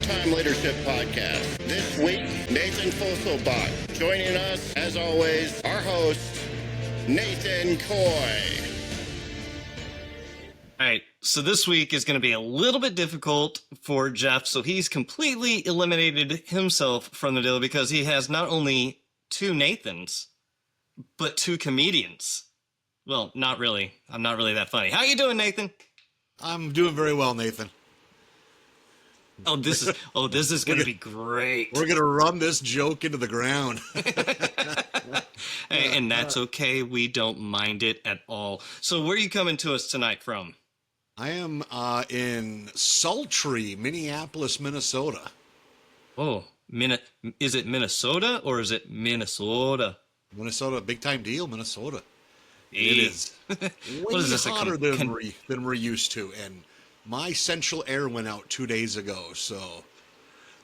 Wartime Leadership Podcast. This week, Nathan Fulsebakke. Joining us, as always, our host, Nathan Coy. All right, so this week is going to be a little bit difficult for Jeff, so he's completely eliminated himself from the deal because he has not only two Nathans, but two comedians. Well, not really. I'm not really that funny. How you doing, Nathan? I'm doing very well, Nathan. This is going to be great. We're going to run this joke into the ground. And that's okay. We don't mind it at all. So where are you coming to us tonight from? I am in sultry Minneapolis, Minnesota. Oh, is it Minnesota or is it Minnesota? Minnesota, big time deal, Minnesota. Hey. It is way is this, hotter than we're used to, and my central air went out 2 days ago, so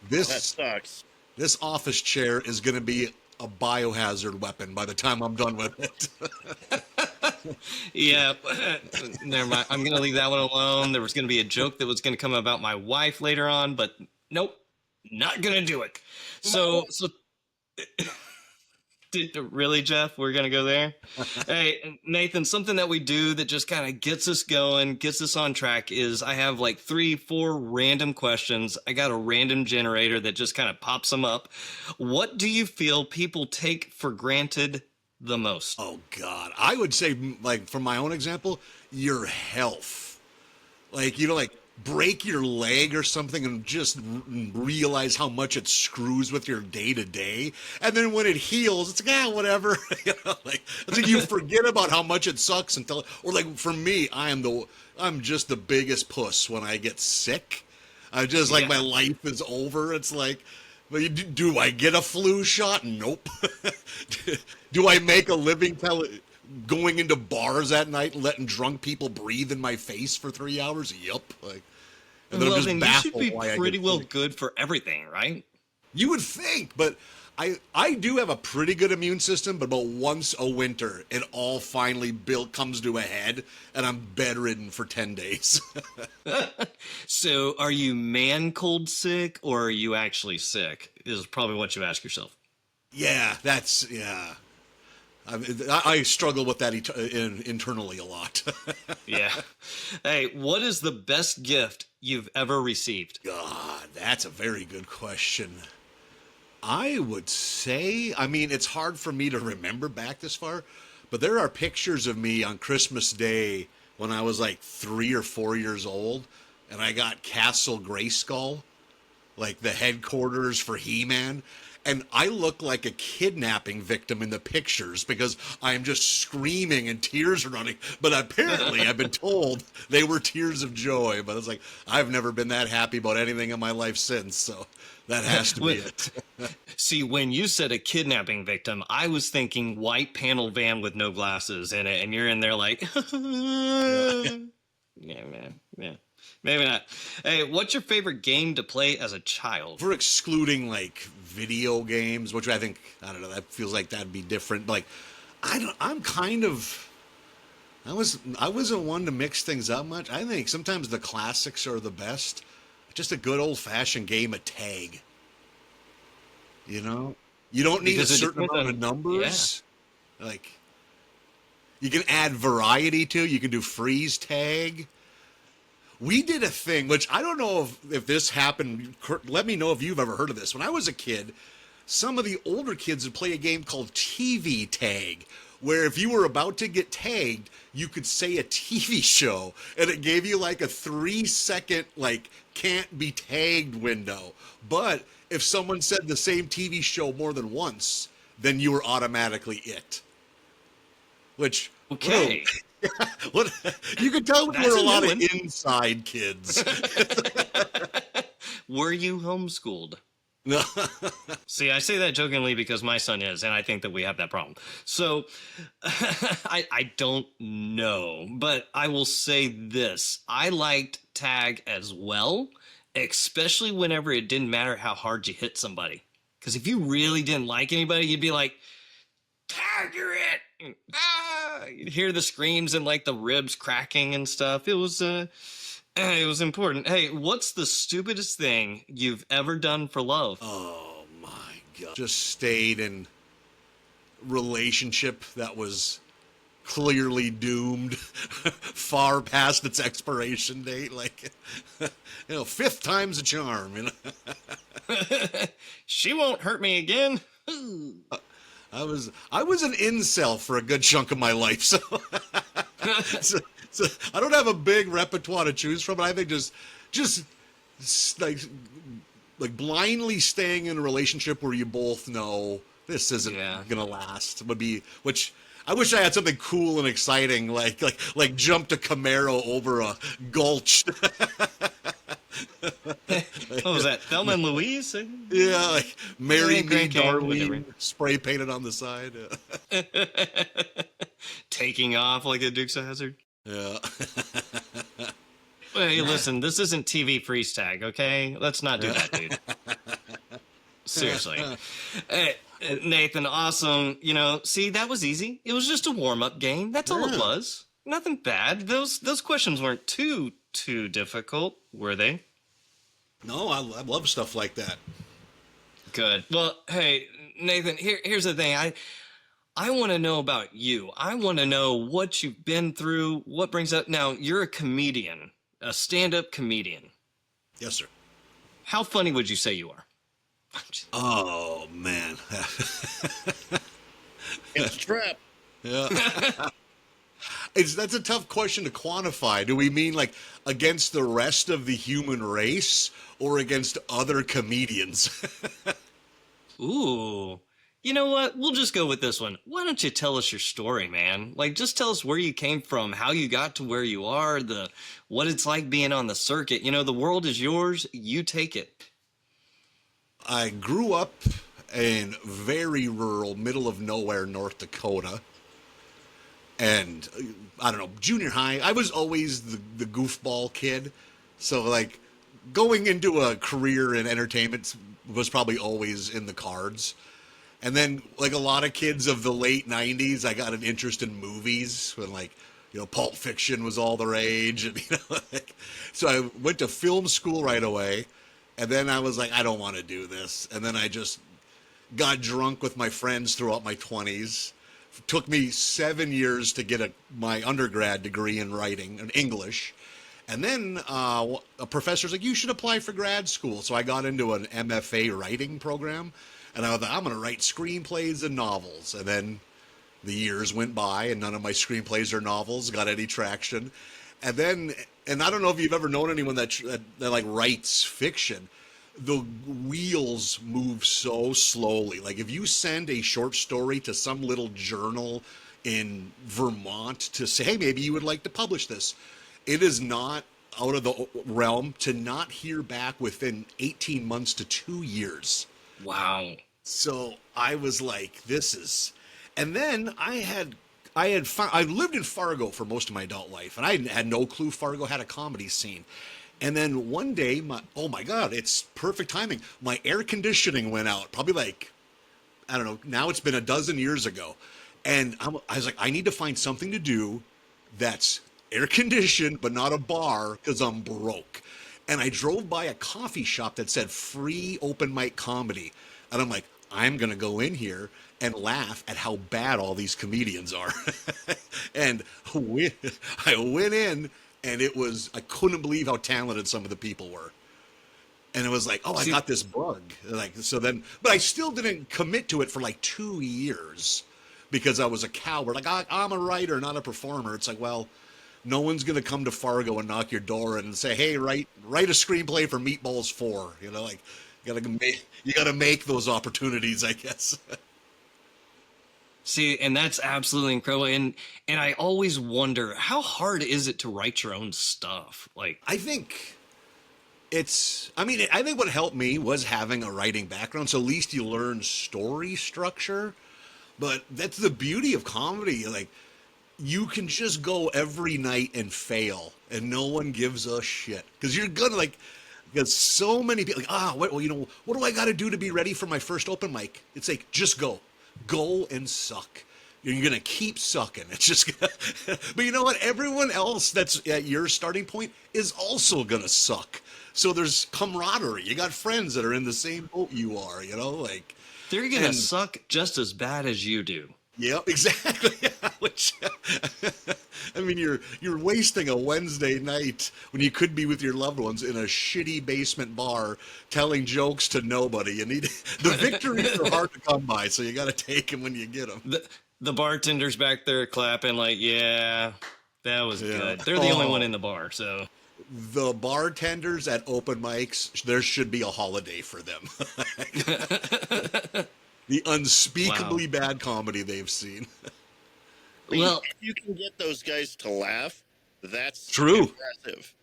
That sucks. this office chair is going to be a biohazard weapon by the time I'm done with it. Yeah, never mind. I'm going to leave that one alone. There was going to be a joke that was going to come about my wife later on, but nope, not going to do it. So really, Jeff? We're going to go there? Hey, Nathan, something that we do that just kind of gets us going, gets us on track is I have like 3-4 random questions. I got a random generator that just kind of pops them up. What do you feel people take for granted the most? Oh, God. I would say, like, from my own example, your health. Like, break your leg or something and just realize how much it screws with your day-to-day. And then when it heals, it's like, whatever. It's like you forget about how much it sucks until, or like for me, I'm just the biggest puss when I get sick. I just my life is over. It's like, do I get a flu shot? Nope. Do I make a living going into bars at night and letting drunk people breathe in my face for 3 hours? Yup. And then Well, I'm just then you should baffled be why I pretty get well sick. good for everything, right? You would think, but I do have a pretty good immune system, but about once a winter, it all finally comes to a head, and I'm bedridden for 10 days. So are you man cold sick or are you actually sick is probably what you ask yourself. Yeah. I struggle with that internally a lot. Yeah. Hey, what is the best gift you've ever received? God, that's a very good question. I would say, it's hard for me to remember back this far, but there are pictures of me on Christmas Day when I was like 3 or 4 years old, and I got Castle Grayskull, like the headquarters for He-Man. And I look like a kidnapping victim in the pictures because I'm just screaming and tears are running. But apparently I've been told they were tears of joy. But it's like, I've never been that happy about anything in my life since. So that has to be it. See, when you said a kidnapping victim, I was thinking white panel van with no glasses in it. And you're in there like, yeah, man. Yeah. Maybe not. Hey, what's your favorite game to play as a child? If we're excluding like video games, which I don't know, that feels like that'd be different. Like, I wasn't one to mix things up much. I think sometimes the classics are the best. Just a good old fashioned game of tag. You don't need a certain amount of numbers. Yeah. Like, you can add variety to. You can do freeze tag. We did a thing, which I don't know if this happened. Let me know if you've ever heard of this. When I was a kid, some of the older kids would play a game called TV Tag, where if you were about to get tagged, you could say a TV show, and it gave you like a 3-second, can't be tagged window. But if someone said the same TV show more than once, then you were automatically it. Which, okay. What you could tell we were a lot of inside kids. Were you homeschooled? No. See, I say that jokingly because my son is, and I think that we have that problem. So I don't know, but I will say this. I liked tag as well, especially whenever it didn't matter how hard you hit somebody. Because if you really didn't like anybody, you'd be like, tag, you're it. You'd hear the screams and like the ribs cracking and stuff. It was It was important. Hey, what's the stupidest thing you've ever done for love? Oh my God. Just stayed in relationship that was clearly doomed far past its expiration date. Like, fifth time's a charm, She won't hurt me again. I was an incel for a good chunk of my life, so so, so I don't have a big repertoire to choose from. But I think just like blindly staying in a relationship where you both know this isn't gonna last would be, which I wish I had something cool and exciting like jump a Camaro over a gulch. What was that? Thelma and Louise? Yeah, like marry me, Darlene, whatever. spray painted on the side. Taking off like a Dukes of Hazzard. Yeah. Hey, listen, this isn't TV freeze tag, okay? Let's not do that, dude. Seriously. Hey, Nathan, awesome. See, that was easy. It was just a warm-up game. That's all it was. Nothing bad. Those questions weren't too difficult, were they? No, I love stuff like that. Good. Well, hey, Nathan, here's the thing. I want to know about you. I want to know what you've been through, what brings up. Now, you're a comedian, a stand-up comedian. Yes, sir. How funny would you say you are? Oh, man. It's a trap. Yeah. That's a tough question to quantify. Do we mean like against the rest of the human race or against other comedians? Ooh. You know what? We'll just go with this one. Why don't you tell us your story, man? Like, just tell us where you came from, how you got to where you are, what it's like being on the circuit. The world is yours. You take it. I grew up in very rural, middle of nowhere, North Dakota. And I don't know, junior high, I was always the goofball kid. So like going into a career in entertainment was probably always in the cards. And then like a lot of kids of the late 90s, I got an interest in movies when Pulp Fiction was all the rage. And, so I went to film school right away. And then I was like, I don't want to do this. And then I just got drunk with my friends throughout my 20s. It took me 7 years to get my undergrad degree in writing and English. And then a professor's like, you should apply for grad school. So I got into an MFA writing program. And I was like, I'm going to write screenplays and novels. And then the years went by and none of my screenplays or novels got any traction. And I don't know if you've ever known anyone that like writes fiction. The wheels move so slowly. Like if you send a short story to some little journal in Vermont to say, hey, maybe you would like to publish this, it is not out of the realm to not hear back within 18 months to 2 years. Wow. So I was like, and then I lived in Fargo for most of my adult life, and I had no clue Fargo had a comedy scene. And then one day, oh my God, it's perfect timing. My air conditioning went out, probably I don't know, now it's been a dozen years ago. And I was like, I need to find something to do that's air conditioned, but not a bar, because I'm broke. And I drove by a coffee shop that said free open mic comedy. And I'm like, I'm going to go in here and laugh at how bad all these comedians are. And I went in, and I couldn't believe how talented some of the people were. And it was like, oh, I got this bug. But I still didn't commit to it for 2 years because I was a coward. Like, I'm a writer, not a performer. It's like, well, no one's going to come to Fargo and knock your door and say, hey, write a screenplay for Meatballs 4. You got to make those opportunities, I guess. See, and that's absolutely incredible. And I always wonder, how hard is it to write your own stuff? I think I think what helped me was having a writing background. So at least you learn story structure. But that's the beauty of comedy. You can just go every night and fail, and no one gives a shit. Because you're gonna because so many people what do I got to do to be ready for my first open mic? It's just go and suck. You're going to keep sucking. It's just gonna, but you know what? Everyone else that's at your starting point is also going to suck. So there's camaraderie. You got friends that are in the same boat you are, you know, like They're going to suck just as bad as you do. yeah, exactly. Which, I mean, you're wasting a Wednesday night when you could be with your loved ones in a shitty basement bar telling jokes to nobody. You need the victories are hard to come by, so you got to take them when you get them. The bartender's back there clapping like, yeah, that was good. They're the only one in the bar, so. The bartenders at open mics, there should be a holiday for them. The unspeakably bad comedy they've seen. Well, if you can get those guys to laugh, that's true. Impressive.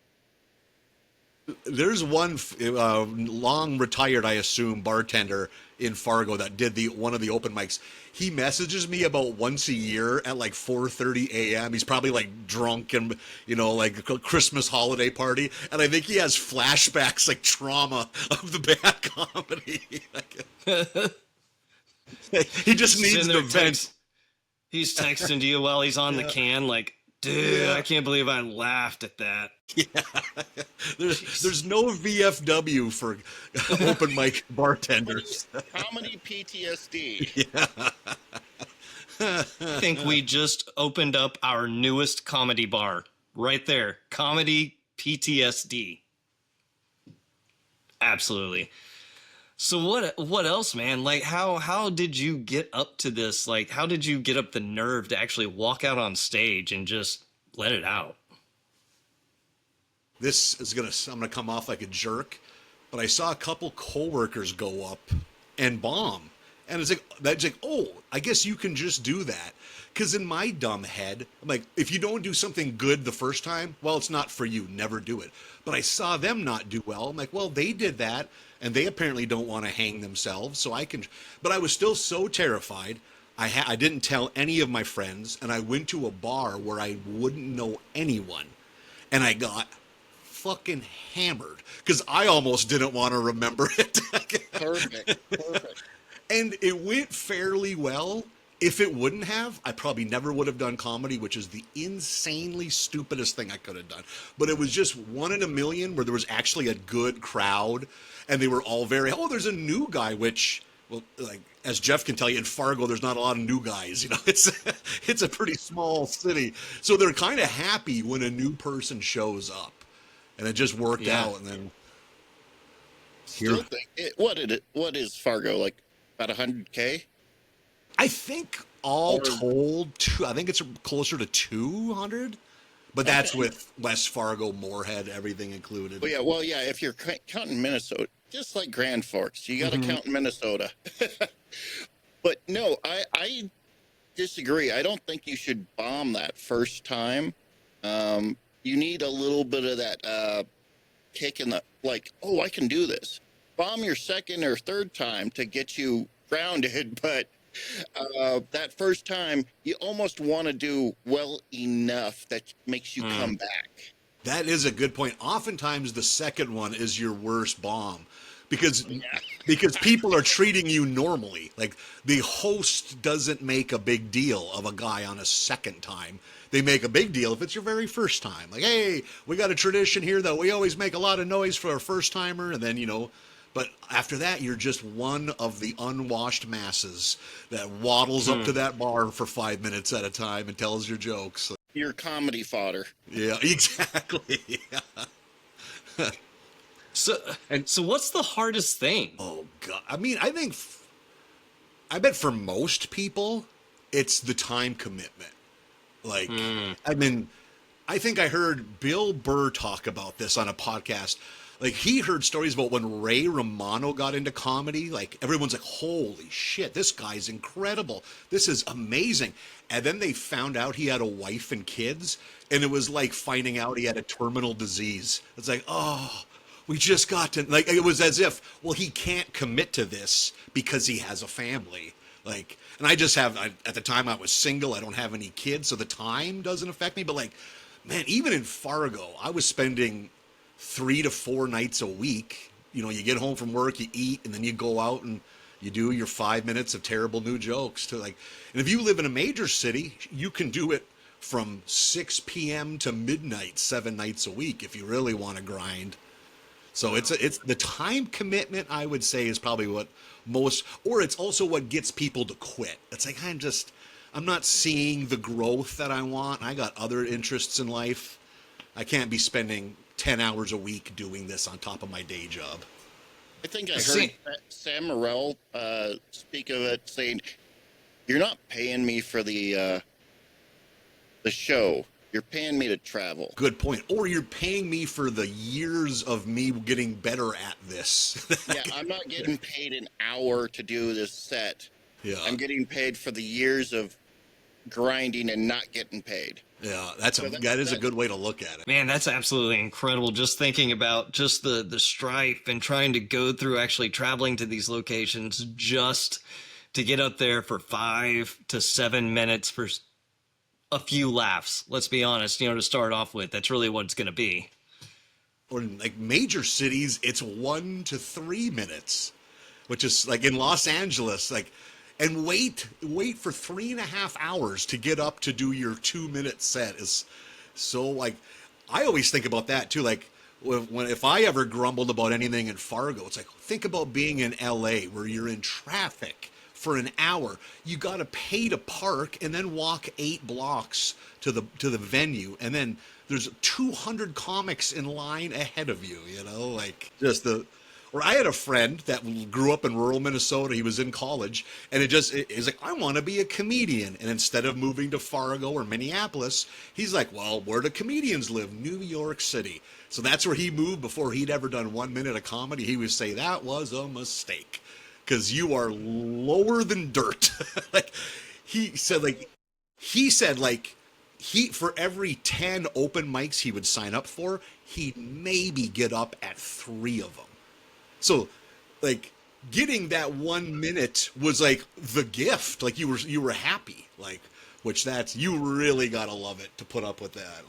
There's one long retired, I assume, bartender in Fargo that did one of the open mics. He messages me about once a year at like 4:30 a.m. He's probably like drunk and, you know, like a Christmas holiday party. And I think he has flashbacks, like trauma of the bad comedy. He just needs the vent. He's texting to you while he's on the can, like, dude, I can't believe I laughed at that. Yeah. There's no VFW for open mic bartenders. Comedy PTSD. Yeah. I think we just opened up our newest comedy bar. Right there. Comedy PTSD. Absolutely. So what else, man? Like how did you get up to this? Like how did you get up the nerve to actually walk out on stage and just let it out? This is I'm gonna come off like a jerk, but I saw a couple coworkers go up and bomb. And it's like, oh, I guess you can just do that. Because in my dumb head, I'm like, if you don't do something good the first time, well, it's not for you. Never do it. But I saw them not do well. I'm like, well, they did that, and they apparently don't want to hang themselves, so I can. But I was still so terrified. I didn't tell any of my friends, and I went to a bar where I wouldn't know anyone, and I got fucking hammered because I almost didn't want to remember it. Perfect. And it went fairly well. If it wouldn't have, I probably never would have done comedy, which is the insanely stupidest thing I could have done. But it was just one in a million where there was actually a good crowd, and they were all very, oh, there's a new guy, which, well, like, as Jeff can tell you, in Fargo, there's not a lot of new guys. You know, it's a pretty small city. So they're kind of happy when a new person shows up. And it just worked out, and then... Still think what is Fargo, like about 100K? I think all told, I think it's closer to 200, but that's with West Fargo, Moorhead, everything included. Well, yeah. If you're counting Minnesota, just like Grand Forks, you got to count Minnesota. But no, I disagree. I don't think you should bomb that first time. You need a little bit of that kick in the, like, oh, I can do this. Bomb your second or third time to get you grounded, but that first time, you almost want to do well enough that makes you come back. That is a good point. Oftentimes, the second one is your worst bomb because people are treating you normally. Like, the host doesn't make a big deal of a guy on a second time. They make a big deal if it's your very first time. Like, hey, we got a tradition here that we always make a lot of noise for our first timer, and then, you know, but after that, you're just one of the unwashed masses that waddles up to that bar for 5 minutes at a time and tells your jokes. Your comedy fodder. Yeah, exactly. Yeah. So what's the hardest thing? Oh, God. I mean, I bet for most people, it's the time commitment. Like, I mean, I think I heard Bill Burr talk about this on a podcast. Like, he heard stories about when Ray Romano got into comedy. Like, everyone's like, holy shit, this guy's incredible. This is amazing. And then they found out he had a wife and kids, and it was like finding out he had a terminal disease. It's like, oh, we just got to, like, it was as if, well, he can't commit to this because he has a family. Like, and I just at the time I was single, I don't have any kids, so the time doesn't affect me. But, like, man, even in Fargo, I was spending 3 to 4 nights a week. You know, you get home from work, you eat, and then you go out and You do your 5 minutes of terrible new jokes to like, and if you live in a major city, you can do it from 6 p.m. to midnight, 7 nights a week if you really want to grind. So it's the time commitment, I would say, is probably what most, or it's also what gets people to quit. It's like, I'm not seeing the growth that I want. I got other interests in life. I can't be spending 10 hours a week doing this on top of my day job. I think I heard Sam Morrell speak of it, saying, "You're not paying me for the show. You're paying me to travel." Good point. Or you're paying me for the years of me getting better at this. Yeah, I'm not getting paid an hour to do this set. Yeah. I'm getting paid for the years of grinding and not getting paid. Yeah, that is a good way to look at it. Man, that's absolutely incredible. Just thinking about just the strife and trying to go through actually traveling to these locations just to get up there for 5 to 7 minutes for a few laughs. Let's be honest, to start off with, that's really what it's going to be. Or in like major cities, it's 1 to 3 minutes, which is like in Los Angeles, like, and wait for 3.5 hours to get up to do your 2-minute set is so like, I always think about that too. Like if I ever grumbled about anything in Fargo, it's like, think about being in LA where you're in traffic for an hour. You got to pay to park and then walk 8 blocks to the venue. And then there's 200 comics in line ahead of you, like just or I had a friend that grew up in rural Minnesota. He was in college, and he's like, I want to be a comedian. And instead of moving to Fargo or Minneapolis, he's like, well, where do comedians live? New York City. So that's where he moved before he'd ever done 1 minute of comedy. He would say that was a mistake because you are lower than dirt. Like he said, for every 10 open mics he would sign up for, he'd maybe get up at 3 of them. So, like, getting that 1 minute was like the gift. Like you were happy. Like, you really gotta love it to put up with that.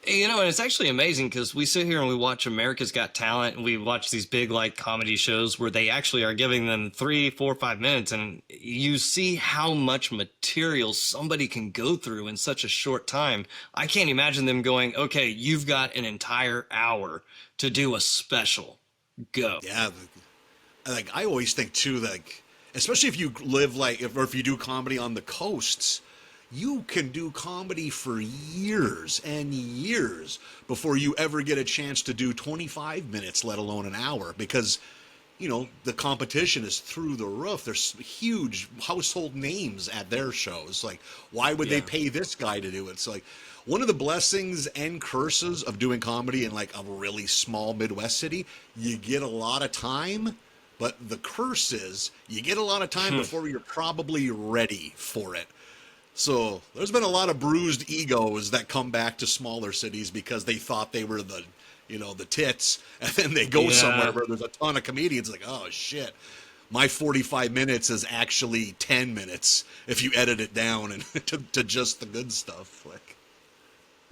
And it's actually amazing because we sit here and we watch America's Got Talent, and we watch these big like comedy shows where they actually are giving them 3, 4, 5 minutes, and you see how much material somebody can go through in such a short time. I can't imagine them going, okay, you've got an entire hour to do a special. Go. Yeah, like I always think too, like especially if you live or if you do comedy on the coasts, you can do comedy for years and years before you ever get a chance to do 25 minutes, let alone an hour, because the competition is through the roof. There's huge household names at their shows. Like, why would they pay this guy to do it? So like, one of the blessings and curses of doing comedy in like a really small Midwest city, you get a lot of time, but the curse is you get a lot of time before you're probably ready for it. So there's been a lot of bruised egos that come back to smaller cities because they thought they were the tits, and then they go somewhere where there's a ton of comedians like, oh shit, my 45 minutes is actually 10 minutes if you edit it down and to just the good stuff. Like,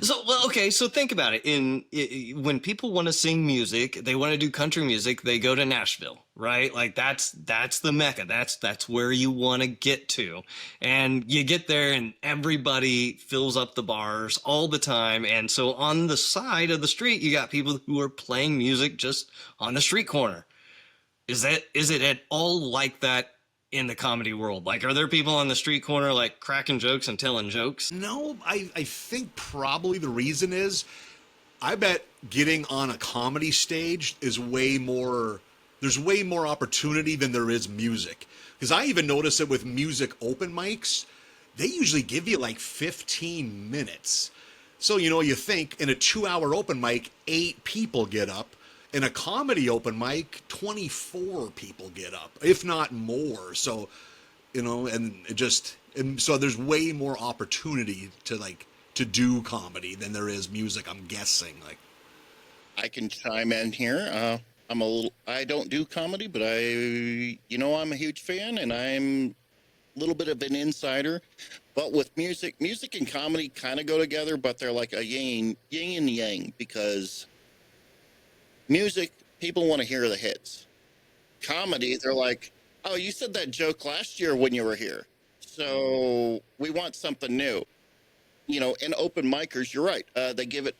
So think about it. When people want to sing music, they want to do country music, they go to Nashville, right? Like that's the Mecca. That's where you want to get to. And you get there and everybody fills up the bars all the time. And so on the side of the street, you got people who are playing music just on the street corner. Is it at all like that in the comedy world? Like, are there people on the street corner like cracking jokes and telling jokes? No, I think probably the reason is, I bet getting on a comedy stage is there's way more opportunity than there is music. Because I even notice it with music open mics, they usually give you like 15 minutes. So, you think in a 2-hour open mic, 8 people get up. In a comedy open mic, 24 people get up, if not more. So, and so there's way more opportunity to do comedy than there is music, I'm guessing. Like, I can chime in here. I don't do comedy, but I'm a huge fan, and I'm a little bit of an insider. But with music and comedy kind of go together, but they're like a yin and yang, because music, people want to hear the hits. Comedy, they're like, Oh, you said that joke last year when you were here. So we want something new. And open micers, you're right. They give it,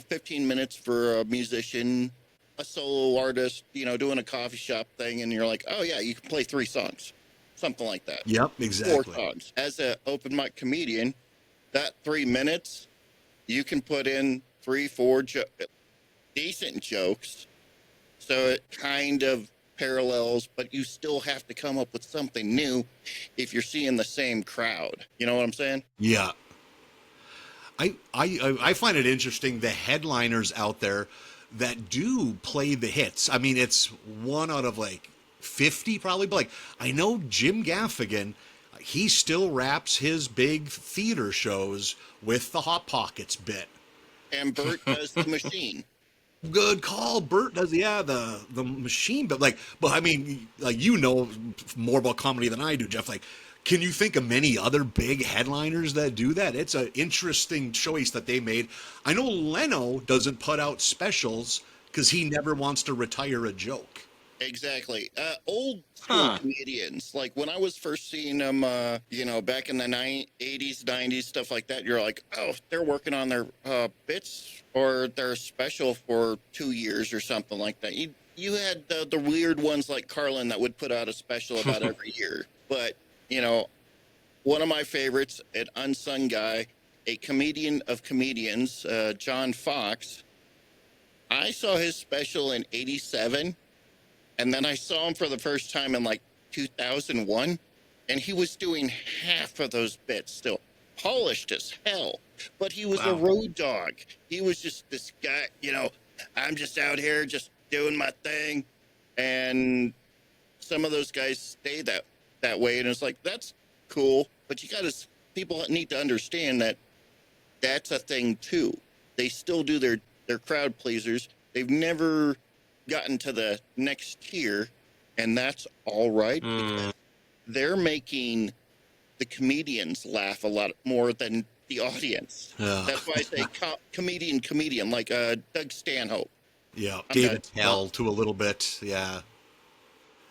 15 minutes for a musician, a solo artist, doing a coffee shop thing. And you're like, oh, yeah, you can play 3 songs, something like that. Yep, 4 exactly. songs. As an open mic comedian, that 3 minutes, you can put in 3, 4 decent jokes. So it kind of parallels, but you still have to come up with something new if you're seeing the same crowd. You know what I'm saying? Yeah. I find it interesting, the headliners out there that do play the hits. I mean, it's 1 out of like 50 probably, but like I know Jim Gaffigan, he still wraps his big theater shows with the Hot Pockets bit. And Bert does the machine. Good call. Bert does, yeah, the machine, but I mean, like, more about comedy than I do, Jeff. Like, can you think of many other big headliners that do that? It's an interesting choice that they made. I know Leno doesn't put out specials because he never wants to retire a joke. Exactly. Old school comedians, like when I was first seeing them, back in the 80s, 90s, stuff like that, you're like, oh, they're working on their bits or their special for 2 years or something like that. You had the weird ones like Carlin that would put out a special about every year. But, one of my favorites, an unsung guy, a comedian of comedians, John Fox. I saw his special in 87. And then I saw him for the first time in like 2001, and he was doing half of those bits still, polished as hell. But he was a road dog. He was just this guy, I'm just out here just doing my thing. And some of those guys stay that way, and it's like, that's cool. But people need to understand that that's a thing too. They still do their crowd pleasers. They've never gotten to the next tier, and that's all right because they're making the comedians laugh a lot more than the audience. That's why I say comedian, like Doug Stanhope. Yeah, David Tell to a little bit. Yeah.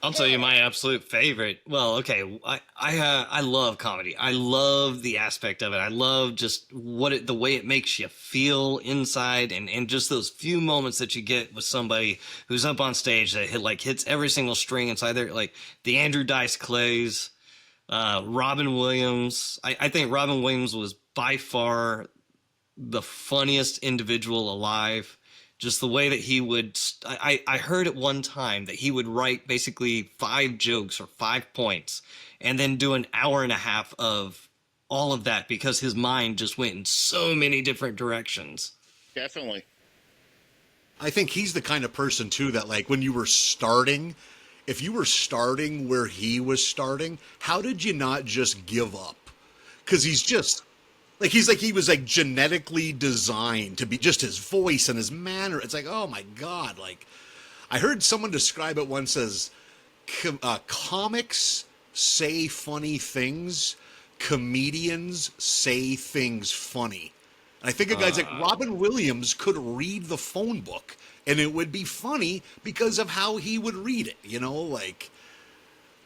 I'll tell you my absolute favorite. Well, okay, I love comedy. I love the aspect of it. I love just the way it makes you feel inside, and just those few moments that you get with somebody who's up on stage that hits every single string inside there, like the Andrew Dice Clays, Robin Williams. I think Robin Williams was by far the funniest individual alive. Just the way that he would, I heard at one time that he would write basically 5 jokes or 5 points and then do an hour and a half of all of that because his mind just went in so many different directions. Definitely. I think he's the kind of person too that, like, when you were starting, if you were starting where he was starting, how did you not just give up? Because he was like genetically designed to be just his voice and his manner. It's like, oh my God. Like, I heard someone describe it once as comics say funny things, comedians say things funny. And I think a guy's like Robin Williams could read the phone book and it would be funny because of how he would read it,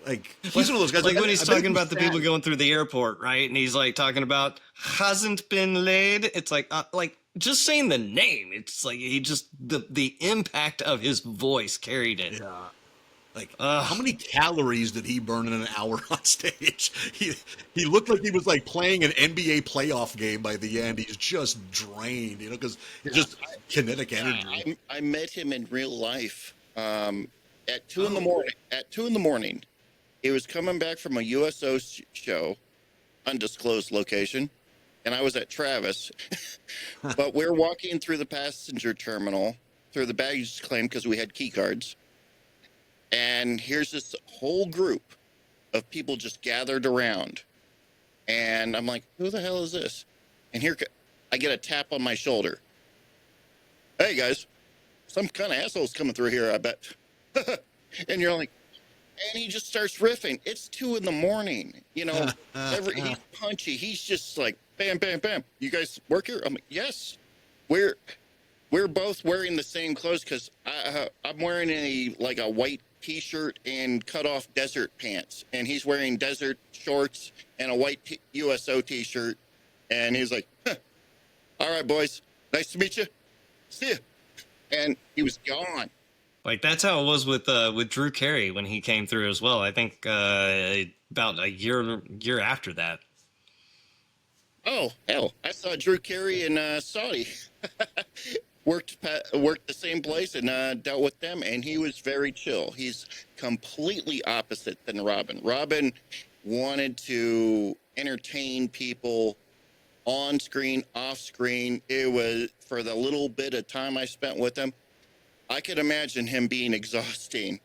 Like, he's one of those guys. Like when he's talking about the people going through the airport, right? And he's like talking about hasn't been laid. It's like just saying the name. It's like he just the impact of his voice carried it. Yeah. Like, how many calories did he burn in an hour on stage? He looked like he was like playing an NBA playoff game by the end. He's just drained, because it's just kinetic energy. I met him in real life at 2 in the morning. At 2 in the morning. He was coming back from a USO show, undisclosed location, and I was at Travis. But we're walking through the passenger terminal, through the baggage claim, because we had key cards. And here's this whole group of people just gathered around. And I'm like, who the hell is this? And here I get a tap on my shoulder. Hey, guys, some kind of asshole's coming through here, I bet. And you're like, and he just starts riffing. It's 2 in the morning, he's punchy. He's just like, bam, bam, bam. You guys work here? I'm like, yes. We're both wearing the same clothes because I'm wearing a white t-shirt and cut off desert pants, and he's wearing desert shorts and a white USO t-shirt, and he's like, huh, all right, boys, nice to meet you, see ya. And he was gone. Like that's how it was with Drew Carey when he came through as well. I think about a year after that. Oh hell, I saw Drew Carey in Saudi. worked the same place and dealt with them, and he was very chill. He's completely opposite than Robin. Robin wanted to entertain people on screen, off screen. It was, for the little bit of time I spent with him, I could imagine him being exhausting.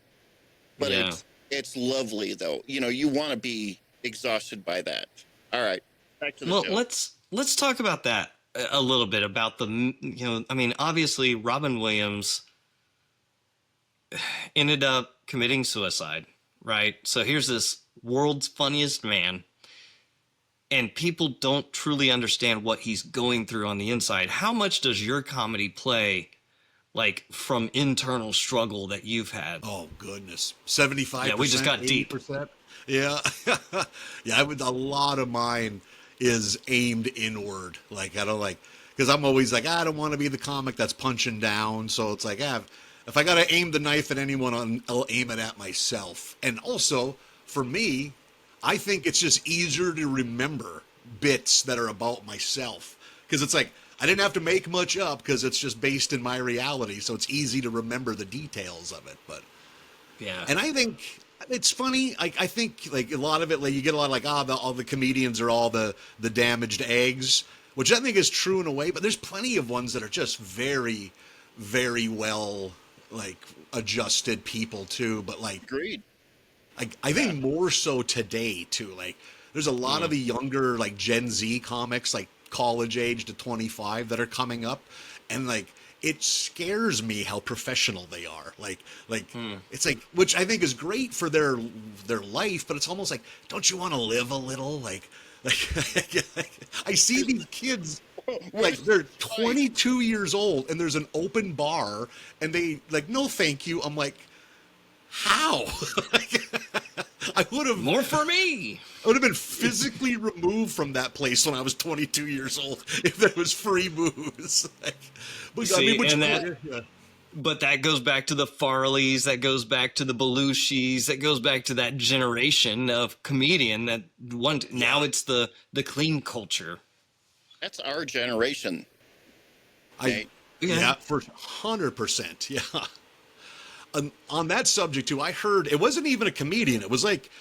But Yeah. it's lovely though. You know, you want to be exhausted by that. All right, back to the Well, show. let's talk about that a little bit, about the, you know, I mean, obviously Robin Williams ended up committing suicide, right? So here's this world's funniest man, and people don't truly understand what he's going through on the inside. How much does your comedy play, like, from internal struggle that you've had? Oh goodness, 75%. Yeah, we just got 80%. deep. Yeah, yeah. A lot of mine is aimed inward. Like I don't like, because I'm always like, I don't want to be the comic that's punching down. So it's like, if I gotta aim the knife at anyone, I'll aim it at myself. And also for me, I think it's just easier to remember bits that are about myself, because it's like I didn't have to make much up because it's just based in my reality. So it's easy to remember the details of it. But Yeah. and I think it's funny. I think like a lot of it, like you get a lot of like, all the comedians are all the damaged eggs, which I think is true in a way. But there's plenty of ones that are just very, very well like adjusted people too. But like, Agreed. I think more so today too. Like there's a lot of the younger like Gen Z comics, like college age to 25, that are coming up, and like it scares me how professional they are. Like it's like, which I think is great for their life, but it's almost like, don't you want to live a little? Like I see these kids like they're 22 years old and there's an open bar and they like, no thank you. I'm like, how? I would have More for me. I would have been physically removed from that place when I was 22 years old if there was free booze. But, See, which- and that- yeah. But that goes back to the Farleys, that goes back to the Belushis, that goes back to that generation of comedian that now it's the clean culture. That's our generation. Yeah, for 100%. Yeah. On that subject too, I heard it wasn't even a comedian. It was like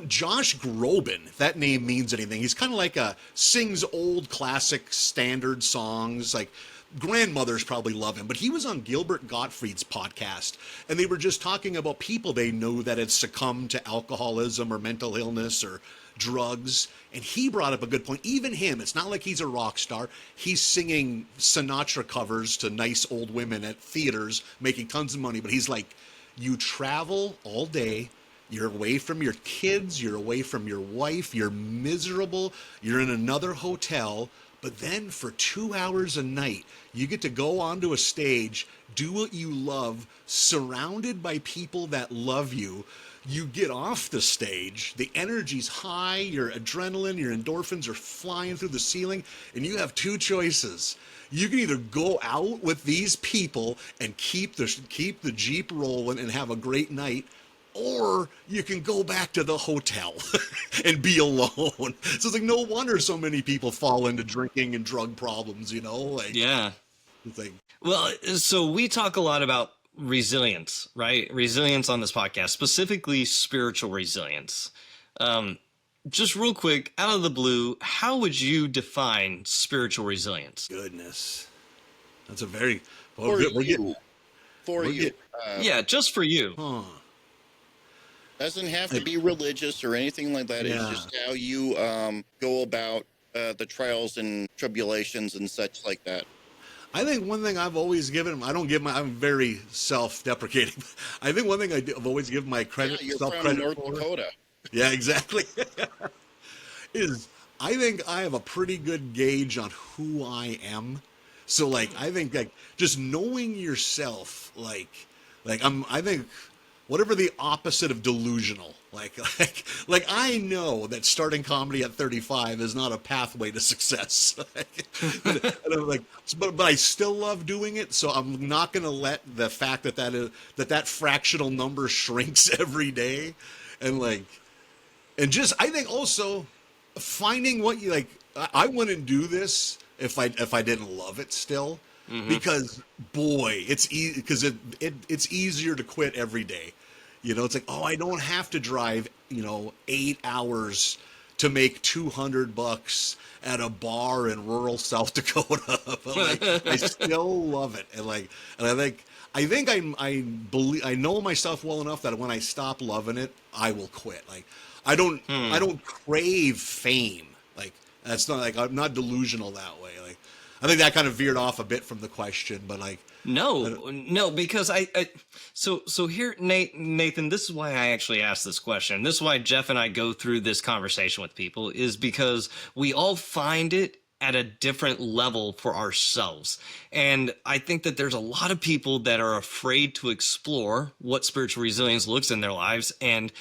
Josh Groban. If that name means anything, he's kind of like sings old classic standard songs. Like grandmothers probably love him, but he was on Gilbert Gottfried's podcast, and they were just talking about people they know that had succumbed to alcoholism or mental illness or drugs, and he brought up a good point. Even him, it's not like he's a rock star. He's singing Sinatra covers to nice old women at theaters, making tons of money, but he's like, you travel all day, you're away from your kids, you're away from your wife, you're miserable, you're in another hotel, but then for 2 hours a night, you get to go onto a stage, do what you love, surrounded by people that love you. You get off the stage, the energy's high, your adrenaline, your endorphins are flying through the ceiling, and you have two choices. You can either go out with these people and keep the Jeep rolling and have a great night, or you can go back to the hotel and be alone. So it's like, no wonder so many people fall into drinking and drug problems, you know? Like, Yeah. it's like, Well, so we talk a lot about resilience, right? Resilience on this podcast, specifically spiritual resilience. Just real quick, out of the blue, how would you define spiritual resilience? goodness. That's a very... For we're you. getting... For we're you. get- Yeah, just for you. Huh. Doesn't have to be religious or anything like that. Yeah. It's just how you go about the trials and tribulations and such like that. I think one thing I've always given, I'm very self-deprecating. I think one thing I've always given my credit, Yeah, you're from self-credit North for. Dakota. Yeah, exactly. is I think I have a pretty good gauge on who I am. So like, I think like just knowing yourself, I think whatever the opposite of delusional. Like I know that starting comedy at 35 is not a pathway to success. And I'm like, but I still love doing it, so I'm not going to let the fact that fractional number shrinks every day, and like, and just I think also finding what you like. I wouldn't do this if I didn't love it still, because boy, it's because it's easier to quit every day. You know, it's like, oh, I don't have to drive, 8 hours to make $200 at a bar in rural South Dakota. But like, I still love it, and I know myself well enough that when I stop loving it, I will quit. Like, I don't crave fame. Like, that's not like, I'm not delusional that way. Like, I think that kind of veered off a bit from the question, but like, no, because so here, Nathan, this is why I actually asked this question. This is why Jeff and I go through this conversation with people, is because we all find it at a different level for ourselves. And I think that there's a lot of people that are afraid to explore what spiritual resilience looks in their lives. And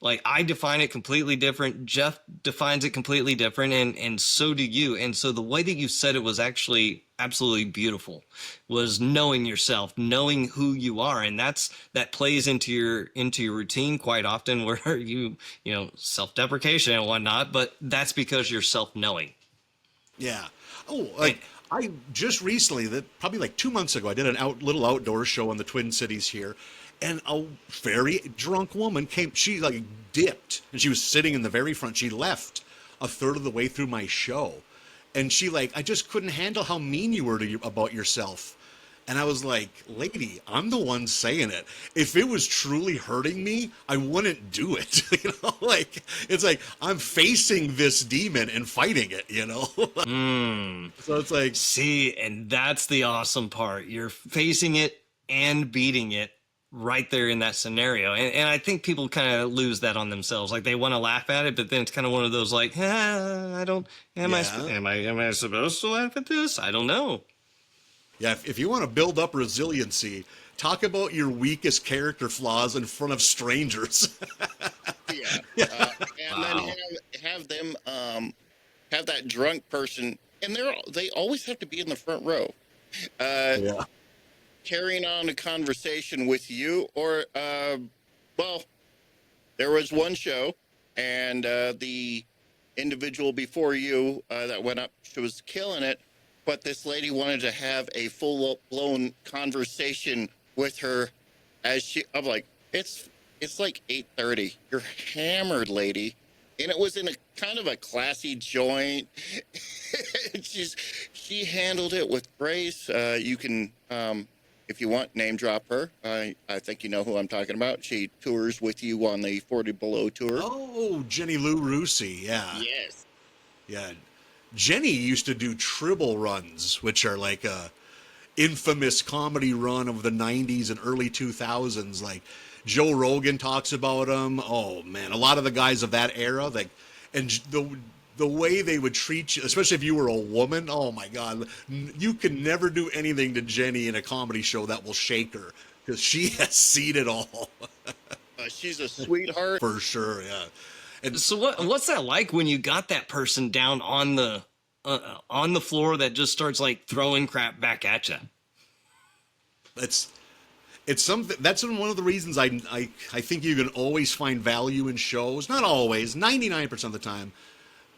like, I define it completely different. Jeff defines it completely different, and so do you. And so the way that you said it was actually absolutely beautiful, was knowing yourself, knowing who you are, and that plays into your routine quite often, where you self-deprecation and whatnot, but that's because you're self-knowing. yeah. Oh, like, I just recently, that probably like 2 months ago, I did an little outdoor show in the Twin Cities here, and a very drunk woman came. She like dipped, and she was sitting in the very front. She left a third of the way through my show, and she like, I just couldn't handle how mean you were about yourself. And I was like, lady, I'm the one saying it. If it was truly hurting me, I wouldn't do it. Like, it's like, I'm facing this demon and fighting it, So it's like, See, and that's the awesome part. You're facing it and beating it right there in that scenario. And I think people kind of lose that on themselves. Like, they want to laugh at it, but then it's kind of one of those like, I don't, am I supposed to laugh at this? I don't know. yeah, if you want to build up resiliency, talk about your weakest character flaws in front of strangers. Yeah. And Wow. then have them have that drunk person, and they always have to be in the front row, Yeah. carrying on a conversation with you. Or, well, there was one show, and the individual before you that went up, she was killing it, but this lady wanted to have a full-blown conversation with her. I'm like, it's like 8:30. You're hammered, lady. And it was in a kind of a classy joint. She handled it with grace. You can, if you want, name drop her. I think you know who I'm talking about. She tours with you on the 40 Below tour. Oh, Jenny Lou Rusi. Yeah. Yes. Yeah. Jenny used to do Tribble runs, which are like a infamous comedy run of the 90s and early 2000s. Like, Joe Rogan talks about them. Oh man, a lot of the guys of that era, like, and the way they would treat you, especially if you were a woman. Oh my God, you can never do anything to Jenny in a comedy show that will shake her, because she has seen it all. She's a sweetheart. For sure, yeah. And So what's that like when you got that person down on the floor that just starts like throwing crap back at you? it's something that's one of the reasons I think you can always find value in shows. Not always, 99% of the time.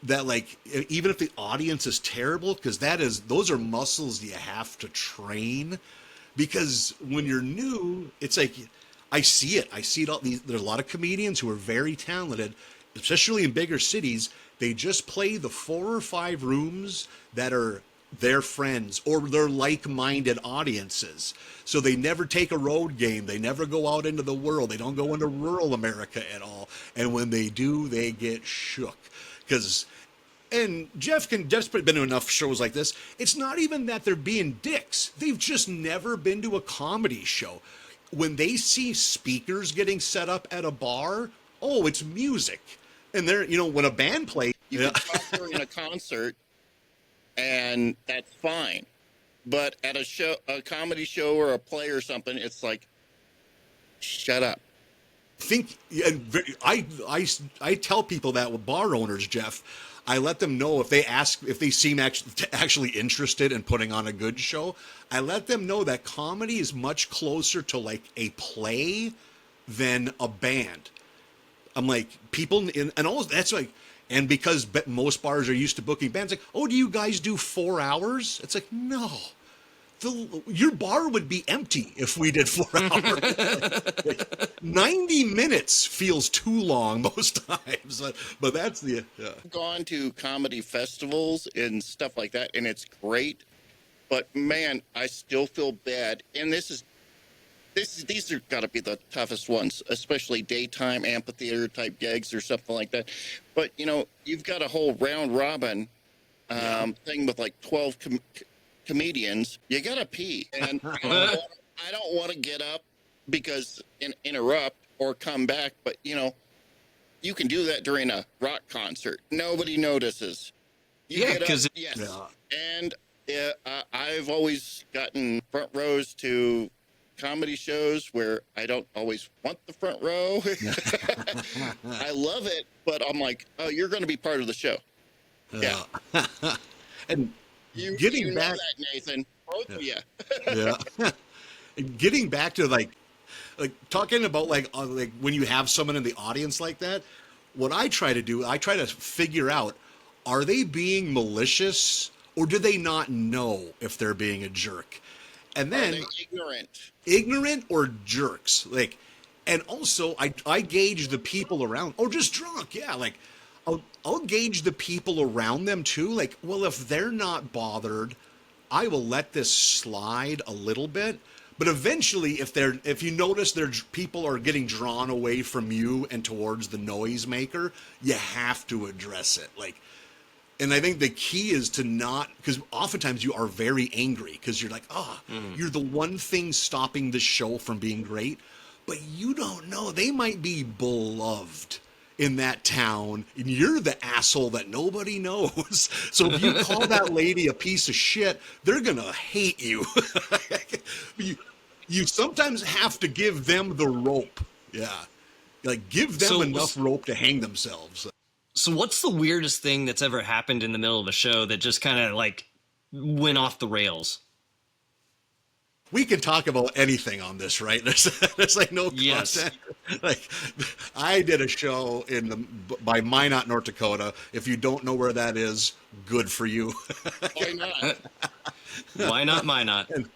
That, like, even if the audience is terrible, because those are muscles you have to train. Because when you're new, it's like, I see it. There's a lot of comedians who are very talented, especially in bigger cities. They just play the 4 or 5 rooms that are their friends or their like-minded audiences. So they never take a road game. They never go out into the world. They don't go into rural America at all. And when they do, they get shook. And Jeff's been to enough shows like this. It's not even that they're being dicks. They've just never been to a comedy show. When they see speakers getting set up at a bar, oh, it's music. And when a band plays, You can talk during a concert, and that's fine. But at a comedy show or a play or something, it's like, shut up. think, and I tell people that with bar owners, Jeff, I let them know if they seem actually interested in putting on a good show, I let them know that comedy is much closer to like a play than a band. I'm like, people, and all that's like, and because most bars are used to booking bands, like, oh, do you guys do 4 hours? It's like, no. Your bar would be empty if we did 4 hours. like 90 minutes feels too long most times, but that's the. Gone to comedy festivals and stuff like that, and it's great. But man, I still feel bad. And these are got to be the toughest ones, especially daytime amphitheater type gigs or something like that. But you've got a whole round robin thing with like 12 comedians. You gotta pee, and I don't want to get up because interrupt or come back. But you can do that during a rock concert. Nobody notices. Because and I've always gotten front rows to comedy shows where I don't always want the front row. I love it, but I'm like, oh, you're going to be part of the show. Yeah. And getting back, that, Nathan, both of you. Yeah. Getting back to like talking about like when you have someone in the audience like that, what I try to do, I try to figure out, are they being malicious or do they not know if they're being a jerk? And then are they ignorant or jerks? Like, and also I gauge the people around, or just drunk. Yeah. Like I'll gauge the people around them too. Like, well, if they're not bothered, I will let this slide a little bit. But eventually, if you notice people are getting drawn away from you and towards the noisemaker, you have to address it. Like, and I think the key is to not, because oftentimes you are very angry because you're like, you're the one thing stopping the show from being great, but you don't know, they might be beloved in that town, and you're the asshole that nobody knows. So if you call that lady a piece of shit, they're gonna hate you. You sometimes have to give them the rope. Yeah, like give them enough rope to hang themselves. So what's the weirdest thing that's ever happened in the middle of a show that just kind of like went off the rails? We can talk about anything on this, right? There's like no content. Like, I did a show by Minot, North Dakota. If you don't know where that is, good for you. Why not? Why not Minot? And